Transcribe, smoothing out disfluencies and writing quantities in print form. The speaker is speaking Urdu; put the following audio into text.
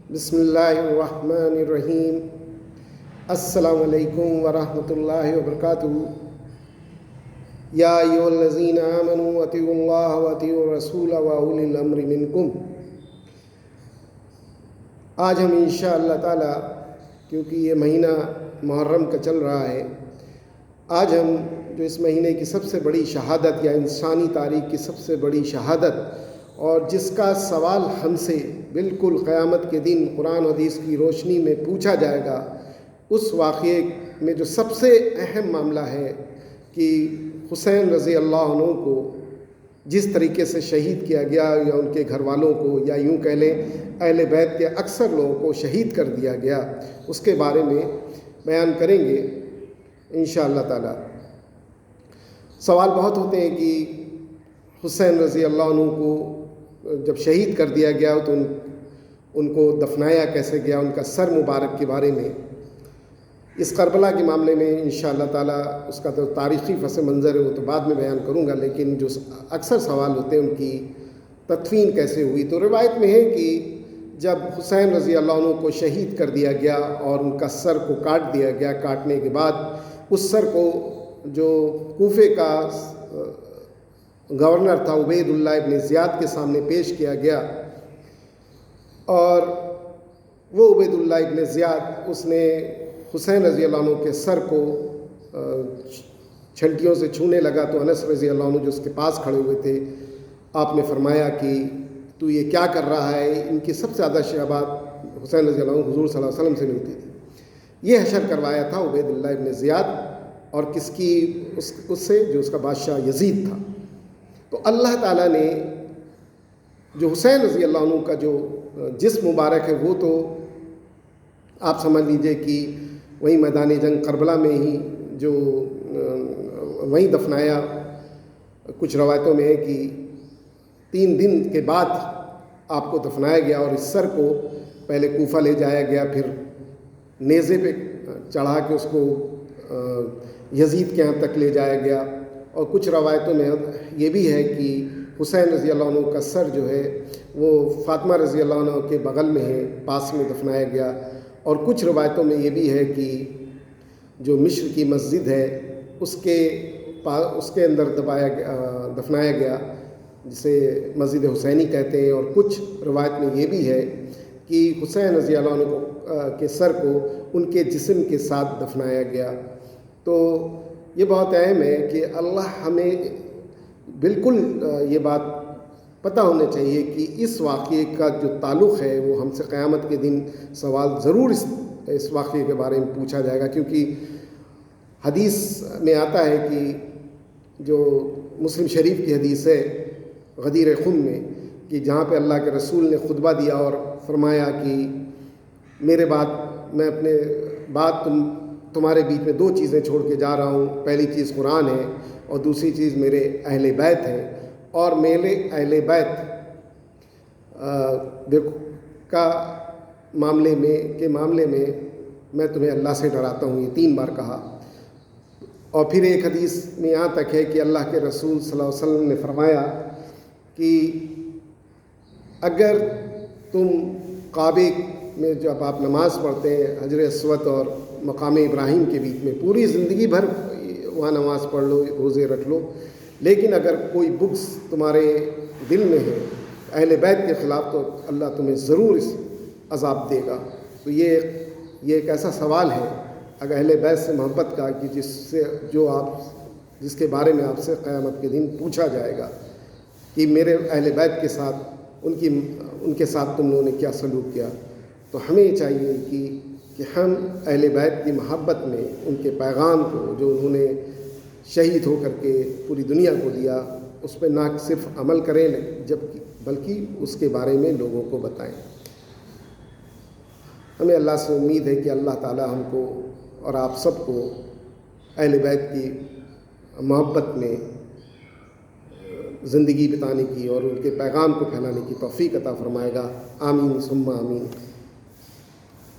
بسم اللہ الرحمن الرحیم۔ السلام علیکم ورحمۃ اللہ وبرکاتہ۔ یا ایھا الذین آمنوا اطیعوا اللہ واطیعوا الرسول واولی الامر منکم۔ آج ہم انشاءاللہ تعالی، کیونکہ یہ مہینہ محرم کا چل رہا ہے، آج ہم جو اس مہینے کی سب سے بڑی شہادت یا انسانی تاریخ کی سب سے بڑی شہادت اور جس کا سوال ہم سے بالکل قیامت کے دن قرآن و حدیث کی روشنی میں پوچھا جائے گا، اس واقعے میں جو سب سے اہم معاملہ ہے کہ حسین رضی اللہ عنہ کو جس طریقے سے شہید کیا گیا، یا ان کے گھر والوں کو، یا یوں کہہ لیں اہل بیت کے اکثر لوگوں کو شہید کر دیا گیا، اس کے بارے میں بیان کریں گے انشاءاللہ تعالی۔ سوال بہت ہوتے ہیں کہ حسین رضی اللہ عنہ کو جب شہید کر دیا گیا تو ان کو دفنایا کیسے گیا، ان کا سر مبارک کے بارے میں، اس کربلا کے معاملے میں انشاءاللہ تعالی اس کا تو تاریخی پس منظر ہے وہ تو بعد میں بیان کروں گا، لیکن جو اکثر سوال ہوتے ہیں ان کی تدفین کیسے ہوئی، تو روایت میں ہے کہ جب حسین رضی اللہ عنہ کو شہید کر دیا گیا اور ان کا سر کو کاٹ دیا گیا، کاٹنے کے بعد اس سر کو جو کوفے کا گورنر تھا عبید اللہ ابن زیاد کے سامنے پیش کیا گیا، اور وہ عبید اللہ ابن زیاد اس نے حسین رضی اللہ عنہ کے سر کو چھنٹیوں سے چھونے لگا، تو انس رضی اللہ عنہ جو اس کے پاس کھڑے ہوئے تھے، آپ نے فرمایا کہ تو یہ کیا کر رہا ہے۔ ان کی سب سے زیادہ شہادت حسین رضی اللہ عنہ حضور صلی اللہ علیہ وسلم سے ملتی تھی۔ یہ حشر کروایا تھا عبید اللہ ابن زیاد، اور کس کی؟ اس سے جو اس کا بادشاہ یزید تھا۔ تو اللہ تعالیٰ نے جو حسین رضی اللہ عنہ کا جو جسم مبارک ہے، وہ تو آپ سمجھ لیجئے کہ وہیں میدان جنگ کربلا میں ہی جو وہیں دفنایا۔ کچھ روایتوں میں ہے کہ 3 دن کے بعد آپ کو دفنایا گیا، اور اس سر کو پہلے کوفہ لے جایا گیا، پھر نیزے پہ چڑھا کے اس کو یزید کے یہاں تک لے جایا گیا۔ اور کچھ روایتوں میں یہ بھی ہے کہ حسین رضی اللہ عنہ کا سر جو ہے وہ فاطمہ رضی اللہ عنہ کے بغل میں ہے، پاس میں دفنایا گیا۔ اور کچھ روایتوں میں یہ بھی ہے کہ جو مصر کی مسجد ہے اس کے اندر دفنایا گیا، جسے مسجد حسینی کہتے ہیں۔ اور کچھ روایت میں یہ بھی ہے کہ حسین رضی اللہ عنہ کے سر کو ان کے جسم کے ساتھ دفنایا گیا۔ تو یہ بہت اہم ہے کہ اللہ ہمیں بالکل یہ بات پتہ ہونا چاہیے کہ اس واقعے کا جو تعلق ہے وہ ہم سے قیامت کے دن سوال ضرور اس واقعے کے بارے میں پوچھا جائے گا، کیونکہ حدیث میں آتا ہے کہ جو مسلم شریف کی حدیث ہے غدیر خم میں، کہ جہاں پہ اللہ کے رسول نے خطبہ دیا اور فرمایا کہ میرے بعد میں اپنے بعد تمہارے بیچ میں 2 چیزیں چھوڑ کے جا رہا ہوں، پہلی چیز قرآن ہے اور دوسری چیز میرے اہل بیت ہے، اور میرے اہل بیت کا معاملے میں میں تمہیں اللہ سے ڈراتا ہوں، یہ 3 بار کہا۔ اور پھر ایک حدیث میں یہاں تک ہے کہ اللہ کے رسول صلی اللہ علیہ وسلم نے فرمایا کہ اگر تم کعبے میں جب آپ نماز پڑھتے ہیں حجر اسود اور مقام ابراہیم کے بیچ میں پوری زندگی بھر وہاں نماز پڑھ لو، روزے رکھ لو، لیکن اگر کوئی بغض تمہارے دل میں ہے اہل بیت کے خلاف، تو اللہ تمہیں ضرور اس عذاب دے گا۔ تو یہ ایک ایسا سوال ہے اگر اہل بیت سے محبت کا کہ جس کے بارے میں آپ سے قیامت کے دن پوچھا جائے گا کہ میرے اہل بیت کے ساتھ ان کے ساتھ تم لوگوں نے کیا سلوک کیا۔ تو ہمیں چاہیے کہ ہم اہل بیت کی محبت میں ان کے پیغام کو جو انہوں نے شہید ہو کر کے پوری دنیا کو دیا، اس پہ نہ صرف عمل کریں بلکہ اس کے بارے میں لوگوں کو بتائیں۔ ہمیں اللہ سے امید ہے کہ اللہ تعالی ہم کو اور آپ سب کو اہل بیت کی محبت میں زندگی بتانے کی اور ان کے پیغام کو پھیلانے کی توفیق عطا فرمائے گا۔ آمین ثم آمین۔